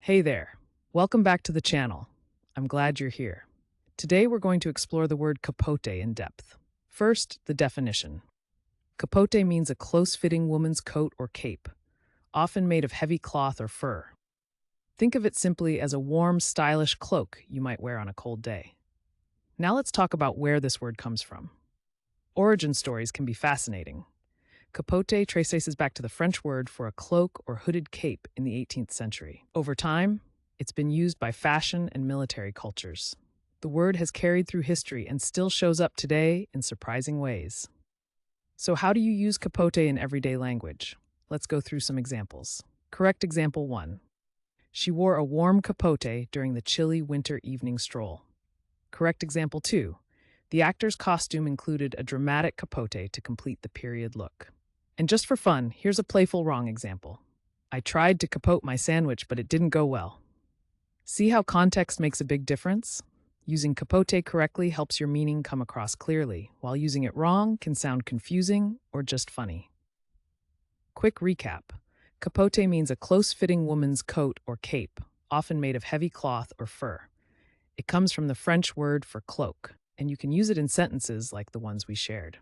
Hey there. Welcome back to the channel. I'm glad you're here. Today we're going to explore the word capote in depth. First, the definition. Capote means a close-fitting woman's coat or cape, often made of heavy cloth or fur. Think of it simply as a warm, stylish cloak you might wear on a cold day. Now let's talk about where this word comes from. Origin stories can be fascinating. Capote traces back to the French word for a cloak or hooded cape in the 18th century. Over time, it's been used by fashion and military cultures. The word has carried through history and still shows up today in surprising ways. So how do you use capote in everyday language? Let's go through some examples. Correct example 1. She wore a warm capote during the chilly winter evening stroll. Correct example 2. The actor's costume included a dramatic capote to complete the period look. And just for fun, here's a playful wrong example. I tried to capote my sandwich, but it didn't go well. See how context makes a big difference? Using capote correctly helps your meaning come across clearly, while using it wrong can sound confusing or just funny. Quick recap. Capote means a close-fitting woman's coat or cape, often made of heavy cloth or fur. It comes from the French word for cloak, and you can use it in sentences like the ones we shared.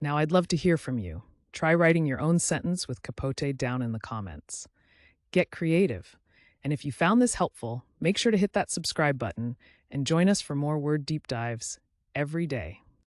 Now I'd love to hear from you. Try writing your own sentence with capote down in the comments. Get creative. And if you found this helpful, make sure to hit that subscribe button and join us for more word deep dives every day.